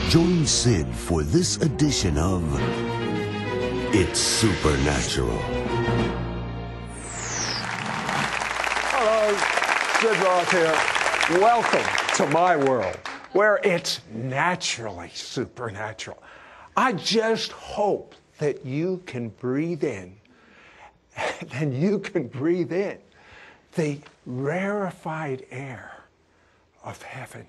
Join Sid for this edition of It's Supernatural. Hello, Sid Roth here. Welcome to my world, where it's naturally supernatural. I just hope that you can breathe in, and you can breathe in the rarefied air of heaven.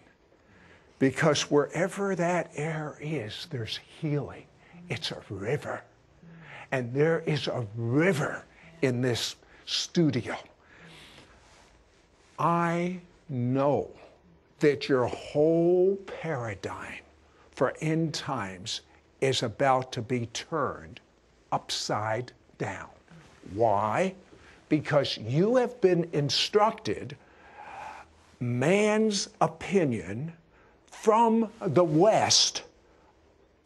Because wherever that air is, there's healing. It's a river. And there is a river in this studio. I know that your whole paradigm for end times is about to be turned upside down. Why? Because you have been instructed man's opinion from the West,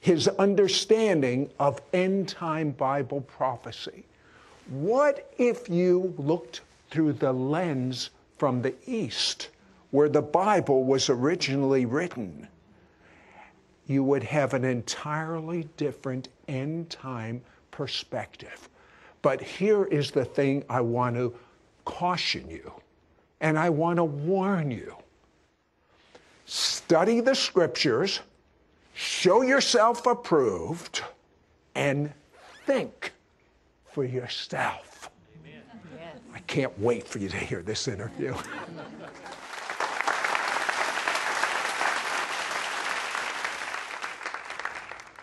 his understanding of end-time Bible prophecy. What if you looked through the lens from the East, where the Bible was originally written? You would have an entirely different end-time perspective. But here is the thing I want to caution you, and I want to warn you. Study the scriptures, show yourself approved, and think for yourself. Amen. Yes. I can't wait for you to hear this interview.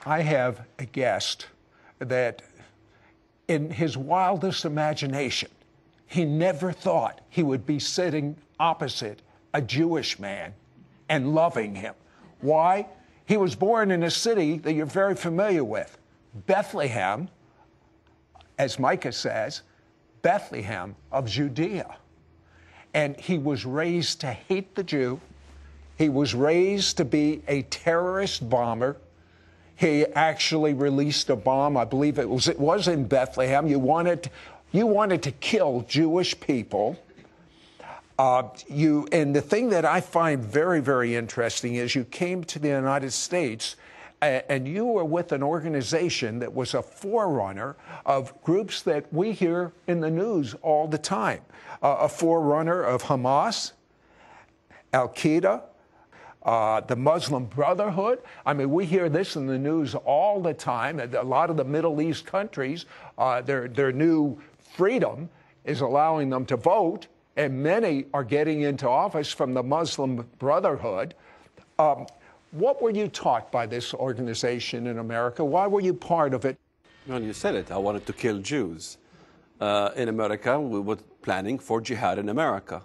I have a guest that in his wildest imagination, he never thought he would be sitting opposite a Jewish man and loving him. Why? He was born in a city that you're very familiar with, Bethlehem, as Micah says, Bethlehem of Judea. And he was raised to hate the Jew. He was raised to be a terrorist bomber. He actually released a bomb, I believe it was in Bethlehem. You wanted to kill Jewish people. And the thing that I find very, very interesting is you came to the United States and you were with an organization that was a forerunner of groups that we hear in the news all the time. A forerunner of Hamas, Al-Qaeda, the Muslim Brotherhood. I mean, we hear this in the news all the time. A lot of the Middle East countries, their new freedom is allowing them to vote, and many are getting into office from the Muslim Brotherhood. What were you taught by this organization in America? Why were you part of it? Well, you said it. I wanted to kill Jews. In America, we were planning for jihad in America,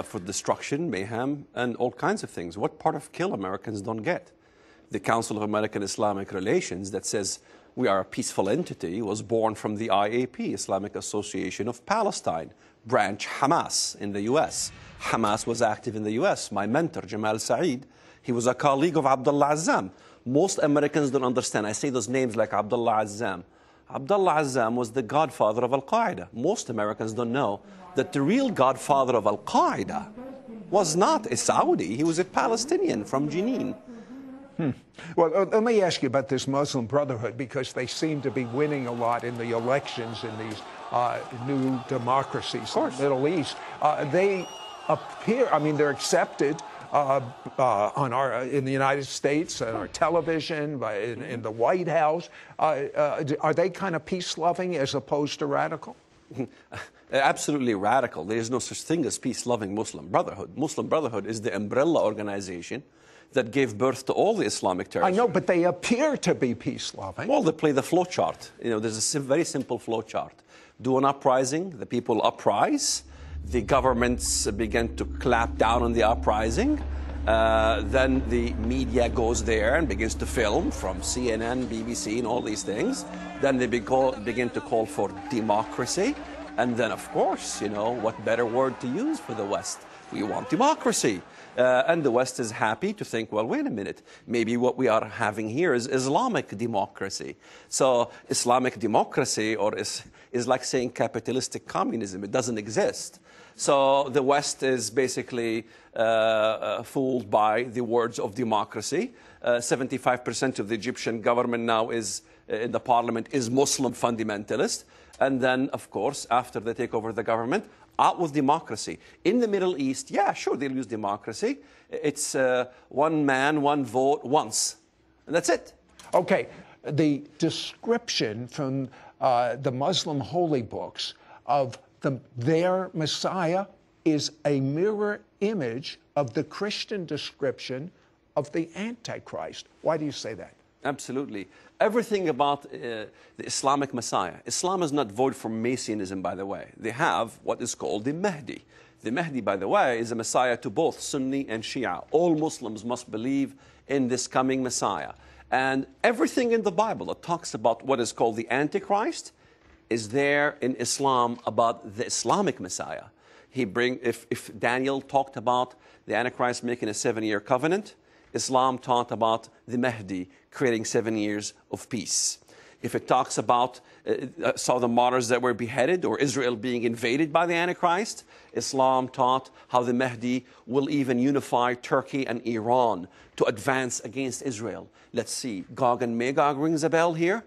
for destruction, mayhem, and all kinds of things. What part of kill Americans don't get? The Council of American Islamic Relations that says we are a peaceful entity was born from the IAP, Islamic Association of Palestine, branch Hamas in the U.S. Hamas was active in the U.S. My mentor, Jamal Saeed, he was a colleague of Abdullah Azzam. Most Americans don't understand. I say those names like Abdullah Azzam. Abdullah Azzam was the godfather of Al-Qaeda. Most Americans don't know that the real godfather of Al-Qaeda was not a Saudi. He was a Palestinian from Jenin. Well, let me ask you about this Muslim Brotherhood, because they seem to be winning a lot in the elections in these new democracies in the Middle East. They appear, I mean, they're accepted in the United States, on our television, in the White House. Are they kind of peace-loving as opposed to radical? Absolutely radical. There is no such thing as peace-loving Muslim Brotherhood. Muslim Brotherhood is the umbrella organization that gave birth to all the Islamic terrorists. I know, but they appear to be peace-loving. Well, they play the flow chart. You know, there's a very simple flow chart. Do an uprising, the people uprise, the governments begin to clamp down on the uprising, then the media goes there and begins to film from CNN, BBC, and all these things. Then they begin to call for democracy. And then, of course, you know, what better word to use for the West? We want democracy. And the West is happy to think, well, wait a minute, maybe what we are having here is Islamic democracy. So Islamic democracy is like saying capitalistic communism. It doesn't exist. So the West is basically fooled by the words of democracy. 75% of the Egyptian government now is, in the parliament, is Muslim fundamentalist. And then, of course, after they take over the government, out with democracy. In the Middle East, yeah, sure, they'll use democracy. It's one man, one vote, once. And that's it. Okay, the description from the Muslim holy books of their Messiah is a mirror image of the Christian description of the Antichrist. Why do you say that? Absolutely. Everything about the Islamic Messiah. Islam is not void from Messianism, by the way. They have what is called the Mahdi. The Mahdi, by the way, is a Messiah to both Sunni and Shia. All Muslims must believe in this coming Messiah. And everything in the Bible that talks about what is called the Antichrist is there in Islam about the Islamic Messiah. If Daniel talked about the Antichrist making a 7-year covenant, Islam taught about the Mahdi creating 7 years of peace. If it talks about the martyrs that were beheaded or Israel being invaded by the Antichrist, Islam taught how the Mahdi will even unify Turkey and Iran to advance against Israel. Let's see, Gog and Magog rings a bell here.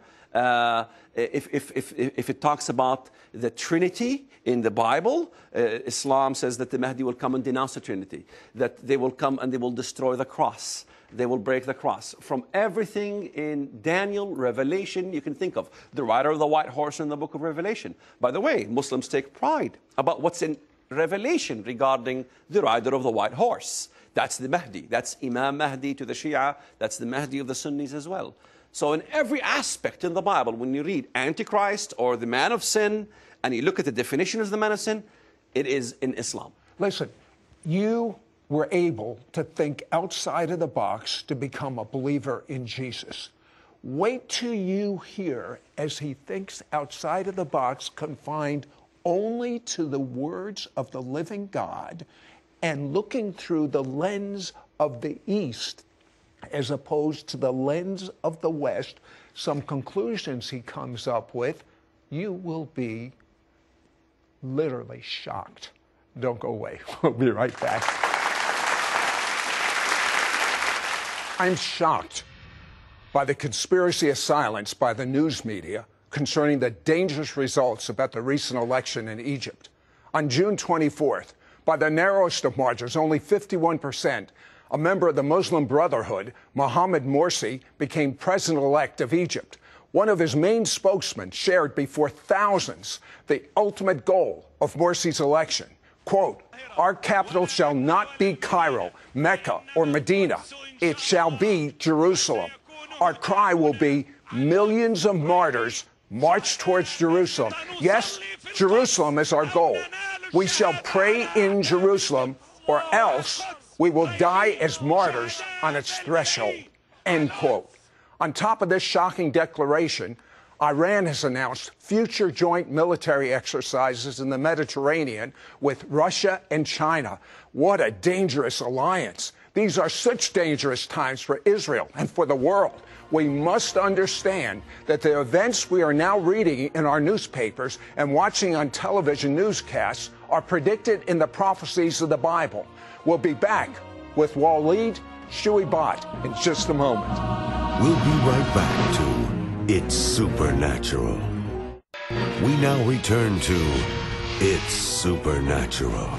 If it talks about the Trinity in the Bible, Islam says that the Mahdi will come and denounce the Trinity, that they will come and they will destroy the cross. They will break the cross. From everything in Daniel, Revelation, you can think of. The rider of the white horse in the book of Revelation. By the way, Muslims take pride about what's in Revelation regarding the rider of the white horse. That's the Mahdi. That's Imam Mahdi to the Shia. That's the Mahdi of the Sunnis as well. So in every aspect in the Bible, when you read Antichrist or the man of sin, and you look at the definition of the man of sin, it is in Islam. Listen, you were able to think outside of the box to become a believer in Jesus. Wait till you hear as he thinks outside of the box, confined only to the words of the living God and looking through the lens of the East as opposed to the lens of the West, some conclusions he comes up with, you will be literally shocked. Don't go away. We'll be right back. I'm shocked by the conspiracy of silence by the news media concerning the dangerous results about the recent election in Egypt. On June 24th, by the narrowest of margins, only 51%, a member of the Muslim Brotherhood, Mohammed Morsi, became president-elect of Egypt. One of his main spokesmen shared before thousands the ultimate goal of Morsi's election. Quote, "Our capital shall not be Cairo, Mecca, or Medina. It shall be Jerusalem. Our cry will be millions of martyrs march towards Jerusalem. Yes, Jerusalem is our goal. We shall pray in Jerusalem, or else we will die as martyrs on its threshold." End quote. On top of this shocking declaration, Iran has announced future joint military exercises in the Mediterranean with Russia and China. What a dangerous alliance. These are such dangerous times for Israel and for the world. We must understand that the events we are now reading in our newspapers and watching on television newscasts are predicted in the prophecies of the Bible. We'll be back with Waleed Shuibat in just a moment. We'll be right back to It's Supernatural. We now return to It's Supernatural.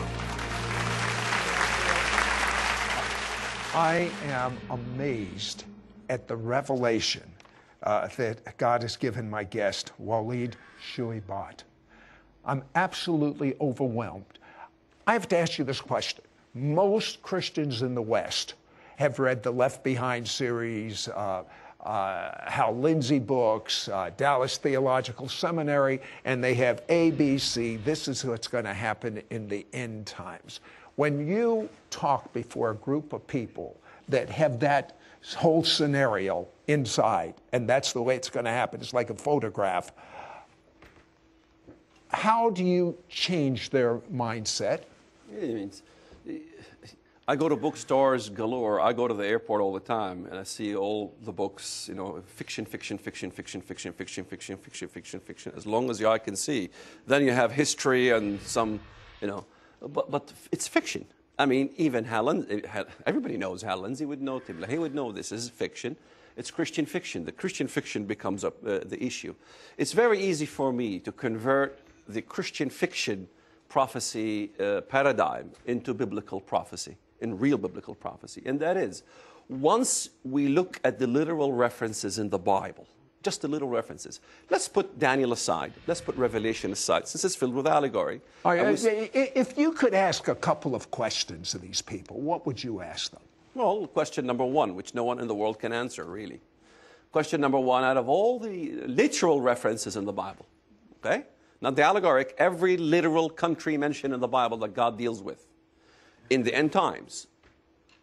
I am amazed at the revelation that God has given my guest, Waleed Shuibat. I'm absolutely overwhelmed. I have to ask you this question. Most Christians in the West have read the Left Behind series, Hal Lindsey books, Dallas Theological Seminary, and they have ABC. This is what's going to happen in the end times. When you talk before a group of people that have that whole scenario inside, and that's the way it's going to happen, it's like a photograph, how do you change their mindset? It means, I go to bookstores galore. I go to the airport all the time, and I see all the books, you know, fiction, fiction, fiction, fiction, fiction, fiction, fiction, fiction, fiction, fiction, as long as your eye can see. Then you have history and some, you know, but it's fiction. I mean, even everybody knows Hal Lindsey would know, Tim LaHaye would know this is fiction. It's Christian fiction. The Christian fiction becomes the issue. It's very easy for me to convert the Christian fiction prophecy paradigm into biblical prophecy, in real biblical prophecy. And that is, once we look at the literal references in the Bible, just the little references. Let's put Daniel aside. Let's put Revelation aside, since it's filled with allegory. If you could ask a couple of questions to these people, what would you ask them? Well, question number one, which no one in the world can answer, really. Question number one, out of all the literal references in the Bible, okay? Not the allegoric, every literal country mentioned in the Bible that God deals with in the end times,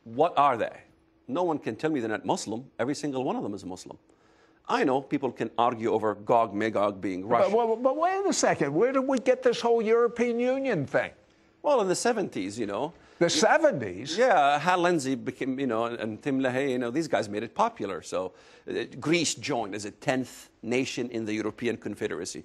what are they? No one can tell me they're not Muslim. Every single one of them is Muslim. I know people can argue over Gog, Magog being Russia. But wait a second. Where did we get this whole European Union thing? Well, in the 70s, you know. The 70s? Yeah, Hal Lindsey became, you know, and Tim LaHaye, you know, these guys made it popular. So Greece joined as a 10th nation in the European Confederacy.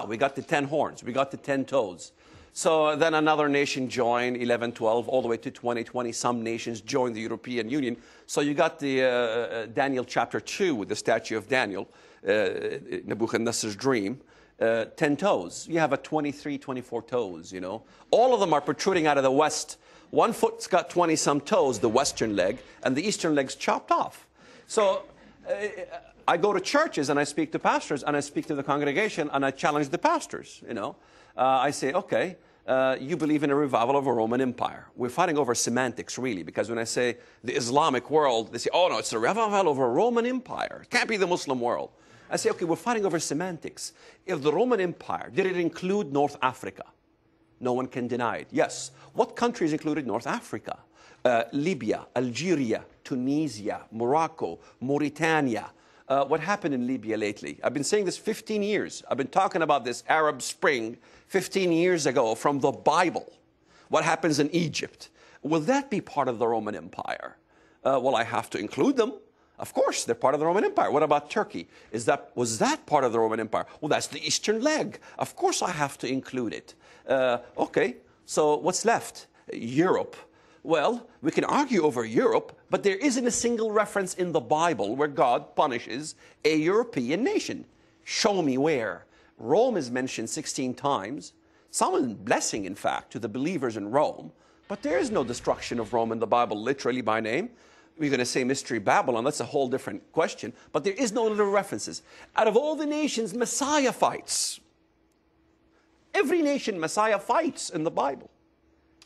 We got the 10 horns. We got the 10 toes. So then another nation joined, 11, 12, all the way to 2020. Some nations joined the European Union. So you got the Daniel chapter 2 with the statue of Daniel, Nebuchadnezzar's dream, 10 toes. You have a 23, 24 toes, you know. All of them are protruding out of the west. One foot's got 20-some toes, the western leg, and the eastern leg's chopped off. So I go to churches and I speak to pastors and I speak to the congregation and I challenge the pastors, you know. I say, okay, you believe in a revival of a Roman Empire. We're fighting over semantics, really, because when I say the Islamic world, they say, oh, no, it's a revival of a Roman Empire. It can't be the Muslim world. I say, okay, we're fighting over semantics. If the Roman Empire, did it include North Africa? No one can deny it. Yes. What countries included North Africa? Libya, Algeria, Tunisia, Morocco, Mauritania. What happened in Libya lately? I've been saying this 15 years. I've been talking about this Arab Spring 15 years ago from the Bible. What happens in Egypt? Will that be part of the Roman Empire? Well, I have to include them. Of course, they're part of the Roman Empire. What about Turkey? Was that part of the Roman Empire? Well, that's the eastern leg. Of course, I have to include it. Okay, so what's left? Europe. Well, we can argue over Europe, but there isn't a single reference in the Bible where God punishes a European nation. Show me where. Rome is mentioned 16 times, some blessing, in fact, to the believers in Rome, but there is no destruction of Rome in the Bible, literally by name. We're going to say Mystery Babylon, that's a whole different question, but there is no little references. Out of all the nations, Messiah fights. Every nation, Messiah fights in the Bible.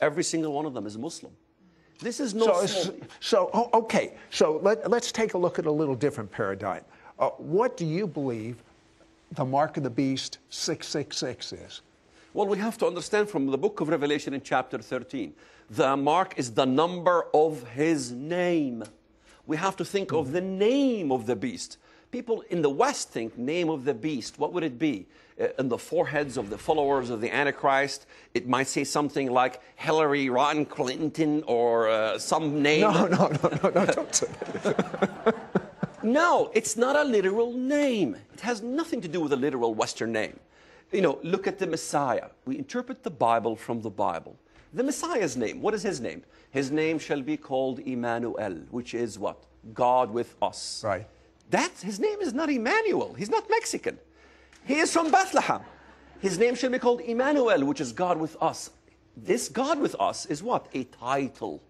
Every single one of them is Muslim. This is no okay, so let's take a look at a little different paradigm. What do you believe the mark of the beast 666 is? Well, we have to understand from the book of Revelation in chapter 13, the mark is the number of his name. We have to think of the name of the beast. People in the West think name of the beast. What would it be? In the foreheads of the followers of the Antichrist, it might say something like Hillary Rodham Clinton or some name. No, don't say that. No, it's not a literal name. It has nothing to do with a literal Western name. You know, look at the Messiah. We interpret the Bible from the Bible. The Messiah's name, what is his name? His name shall be called Emmanuel, which is what? God with us. Right. His name is not Emmanuel. He's not Mexican. He is from Bethlehem. His name shall be called Emmanuel, which is God with us. This God with us is what? A title.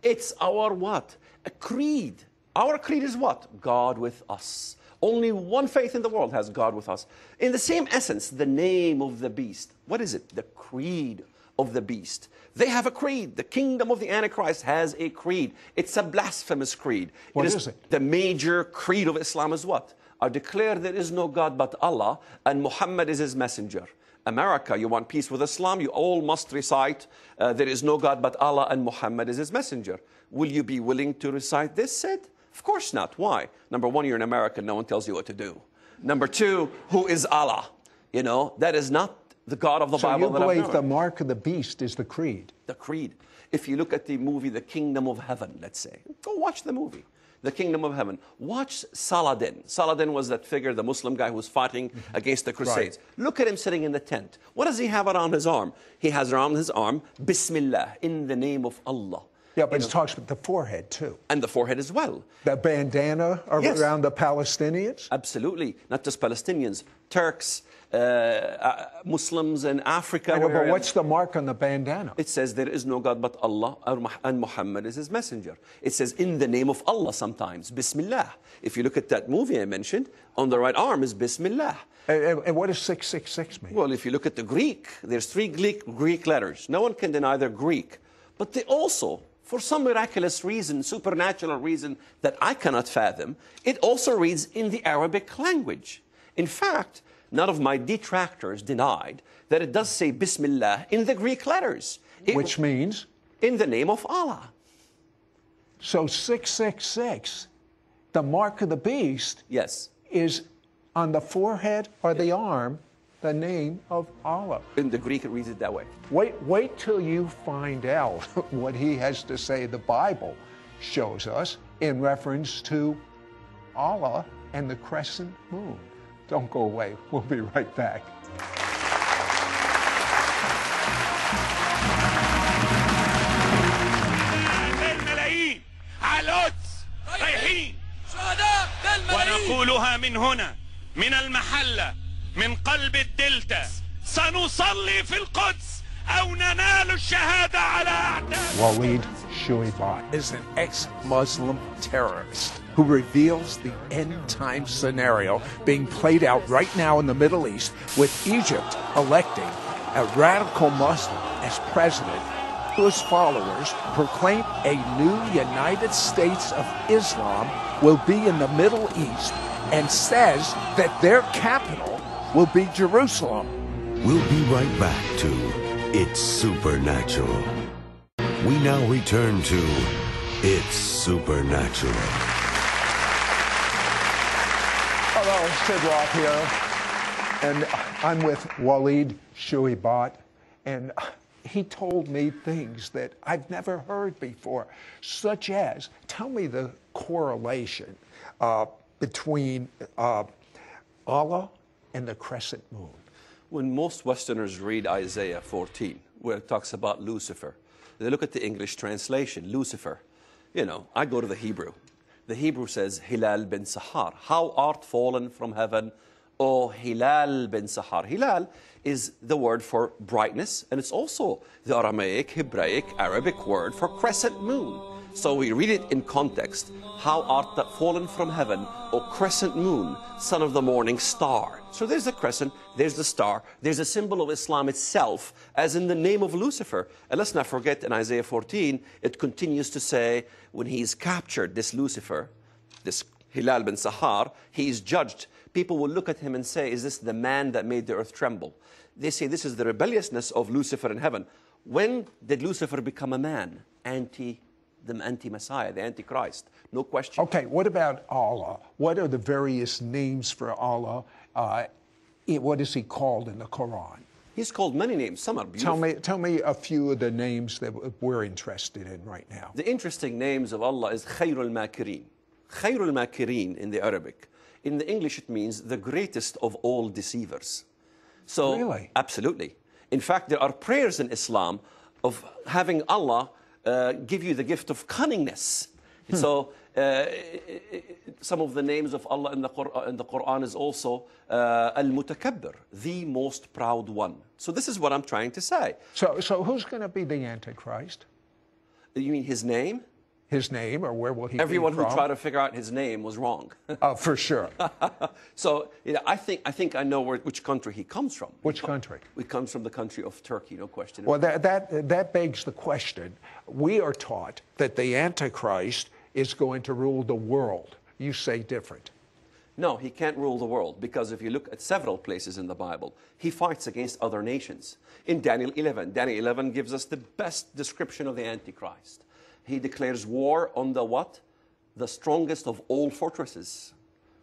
It's our what? A creed. Our creed is what? God with us. Only one faith in the world has God with us. In the same essence, the name of the beast. What is it? The creed of the beast. They have a creed. The kingdom of the Antichrist has a creed. It's a blasphemous creed. What is it? The major creed of Islam is what? I declare there is no God but Allah and Muhammad is his messenger. America, you want peace with Islam, you all must recite there is no God but Allah and Muhammad is his messenger. Will you be willing to recite this, Sid? Of course not. Why? Number one, you're an American. No one tells you what to do. Number two, who is Allah? You know, that is not the God of the Bible. So you believe the mark of the beast is the creed? The creed. If you look at the movie The Kingdom of Heaven, let's say, go watch the movie. the kingdom of heaven. Watch Saladin. Saladin was that figure, the Muslim guy who was fighting against the Crusades. Right. Look at him sitting in the tent. What does he have around his arm? He has around his arm, Bismillah, in the name of Allah. Yeah, but it talks about the forehead, too. And the forehead as well. The bandana around the Palestinians? Absolutely. Not just Palestinians, Turks, Muslims in Africa. But what's the mark on the bandana? It says there is no God but Allah and Muhammad is his messenger. It says in the name of Allah sometimes, Bismillah. If you look at that movie I mentioned, on the right arm is Bismillah. And what does 666 mean? Well, if you look at the Greek, there's 3 Greek letters. No one can deny they're Greek. But they also, for some miraculous reason, supernatural reason that I cannot fathom, it also reads in the Arabic language. In fact, none of my detractors denied that it does say Bismillah in the Greek letters. Which means? In the name of Allah. So 666, the mark of the beast, yes, is on the forehead or the arm, the name of Allah. In the Greek, it reads it that way. Wait till you find out what he has to say the Bible shows us in reference to Allah and the crescent moon. Don't go away. We'll be right back. ونقولها من هنا من المحلة من قلب الدلتا سنصلي في القدس أو ننال الشهادة على أعداء. Waleed Shuaibat is an ex-Muslim terrorist who reveals the end-time scenario being played out right now in the Middle East, with Egypt electing a radical Muslim as president, whose followers proclaim a new United States of Islam will be in the Middle East, and says that their capital will be Jerusalem. We'll be right back to It's Supernatural. We now return to It's Supernatural. Hello, Sid Roth here, and I'm with Waleed Shuaibat, and he told me things that I've never heard before, such as, tell me the correlation between Allah and the crescent moon. When most Westerners read Isaiah 14, where it talks about Lucifer, they look at the English translation, Lucifer. You know, I go to the Hebrew. The Hebrew says, Hilal bin Sahar. How art fallen from heaven, O Hilal bin Sahar. Hilal is the word for brightness, and it's also the Aramaic, Hebraic, Arabic word for crescent moon. So we read it in context. How art thou fallen from heaven, O crescent moon, son of the morning star. So there's the crescent, there's the star, there's a symbol of Islam itself, as in the name of Lucifer. And let's not forget in Isaiah 14, it continues to say, when he's captured, this Lucifer, this Hilal bin Sahar, he is judged. People will look at him and say, is this the man that made the earth tremble? They say this is the rebelliousness of Lucifer in heaven. When did Lucifer become a man? The anti-Messiah, the Antichrist. No question. Okay, what about Allah? What are the various names for Allah? What is he called in the Quran? He's called many names. Some are beautiful. Tell me a few of the names that we're interested in right now. The interesting names of Allah is Khairul Makirin. Khairul Makirin in the Arabic. In the English, it means the greatest of all deceivers. So, really? Absolutely. In fact, there are prayers in Islam of having Allah give you the gift of cunningness. So, some of the names of Allah in the Quran is also Al-Mutakabbir, the most proud one. So this is what I'm trying to say. So who's going to be the Antichrist? You mean his name? His name, or where will he Everyone be from? who tried to figure out his name was wrong. For sure. So I think I know which country he comes from. Which country? He comes from the country of Turkey, no question. Well, that begs the question. We are taught that the Antichrist is going to rule the world. You say different. No, he can't rule the world, because if you look at several places in the Bible, he fights against other nations. In Daniel 11, Daniel 11 gives us the best description of the Antichrist. He declares war on the what? The strongest of all fortresses.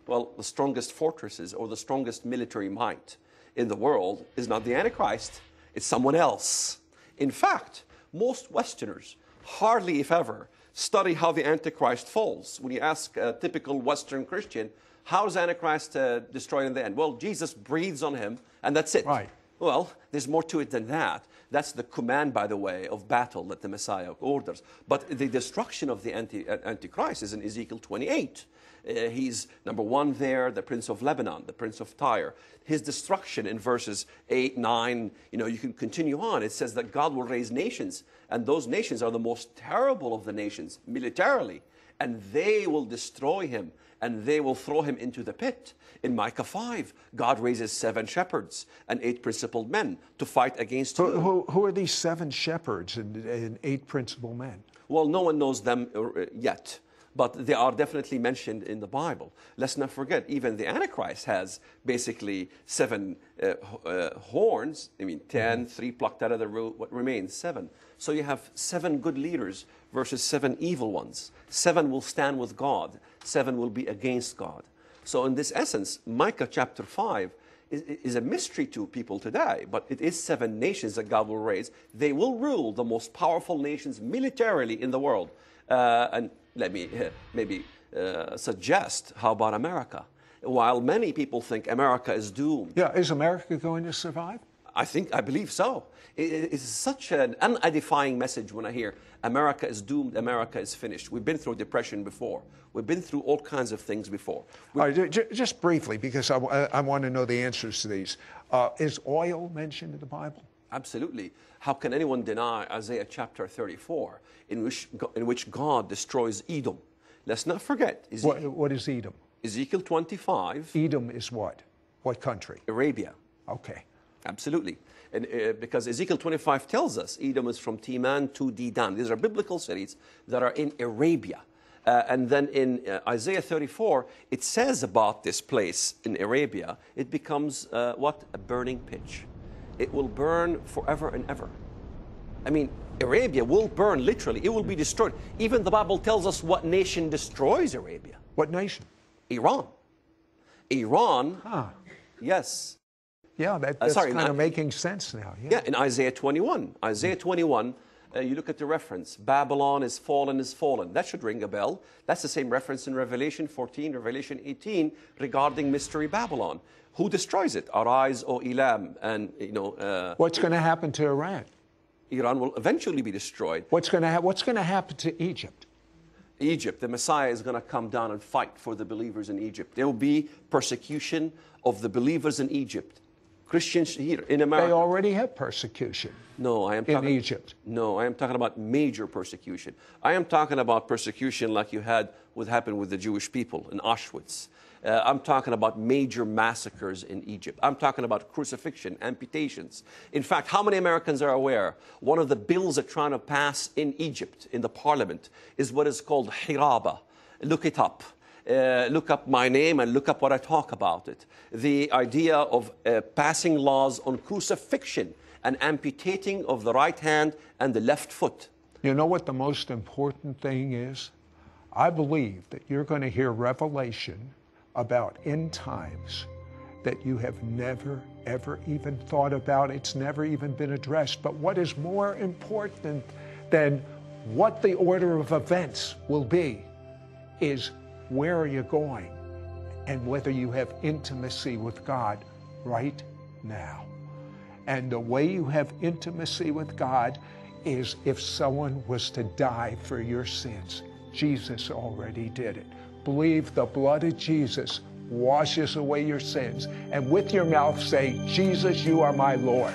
Well, the strongest fortresses or the strongest military might in the world is not the Antichrist, it's someone else. In fact, most Westerners hardly, if ever, Study how the Antichrist falls. When you ask a typical Western Christian, how is Antichrist destroyed in the end? Well, Jesus breathes on him, and that's it. Right. Well, there's more to it than that. That's the command, by the way, of battle that the Messiah orders. But the destruction of the Antichrist is in Ezekiel 28. He's, number one there, the Prince of Lebanon, the Prince of Tyre. His destruction in verses 8, 9, you can continue on. It says that God will raise nations, and those nations are the most terrible of the nations, militarily, and they will destroy him, and they will throw him into the pit. In Micah 5, God raises 7 shepherds and 8 principal men to fight against him. Who are these 7 shepherds and 8 principal men? Well, no one knows them yet, but they are definitely mentioned in the Bible. Let's not forget, even the Antichrist has basically 7 horns. 10, 3 plucked out of the root, what remains? 7. So you have 7 good leaders versus 7 evil ones. 7 will stand with God. 7 will be against God. So in this essence, Micah chapter 5 is a mystery to people today, but it is 7 nations that God will raise. They will rule the most powerful nations militarily in the world. And let me maybe suggest, how about America? While many people think America is doomed. Yeah, is America going to survive? I believe so. It is such an unedifying message when I hear America is doomed, America is finished. We've been through depression before. We've been through all kinds of things before. All right, just briefly, because I want to know the answers to these. Is oil mentioned in the Bible? Absolutely. How can anyone deny Isaiah chapter 34, in which God destroys Edom? Let's not forget. What is Edom? Ezekiel 25. Edom is what? What country? Arabia. Okay. Absolutely. And, because Ezekiel 25 tells us Edom is from Teman to Dedan. These are biblical cities that are in Arabia. And then in Isaiah 34, it says about this place in Arabia, it becomes what? A burning pitch. It will burn forever and ever. Arabia will burn literally. It will be destroyed. Even the Bible tells us what nation destroys Arabia. What nation? Iran. Iran, yes. Yeah, that's kind of making sense now. Yeah, in Isaiah 21. Isaiah 21, you look at the reference. Babylon is fallen, is fallen. That should ring a bell. That's the same reference in Revelation 14, Revelation 18 regarding Mystery Babylon. Who destroys it? Arise, O Elam. And, what's going to happen to Iran? Iran will eventually be destroyed. What's going to happen to Egypt? Egypt, the Messiah is going to come down and fight for the believers in Egypt. There will be persecution of the believers in Egypt. Christians here in America. They already have persecution. No, I am talking in Egypt. No, I am talking about major persecution. I am talking about persecution like what happened with the Jewish people in Auschwitz. I'm talking about major massacres in Egypt. I'm talking about crucifixion, amputations. In fact, how many Americans are aware one of the bills they're trying to pass in Egypt, in the parliament, is what is called hiraba. Look it up. Look up my name and look up what I talk about it. The idea of passing laws on crucifixion and amputating of the right hand and the left foot. You know what the most important thing is? I believe that you're going to hear revelation about end times that you have never, ever even thought about. It's never even been addressed. But what is more important than what the order of events will be is where are you going and whether you have intimacy with God right now. And the way you have intimacy with God is if someone was to die for your sins. Jesus already did it. Believe the blood of Jesus washes away your sins. And with your mouth say, Jesus, you are my Lord.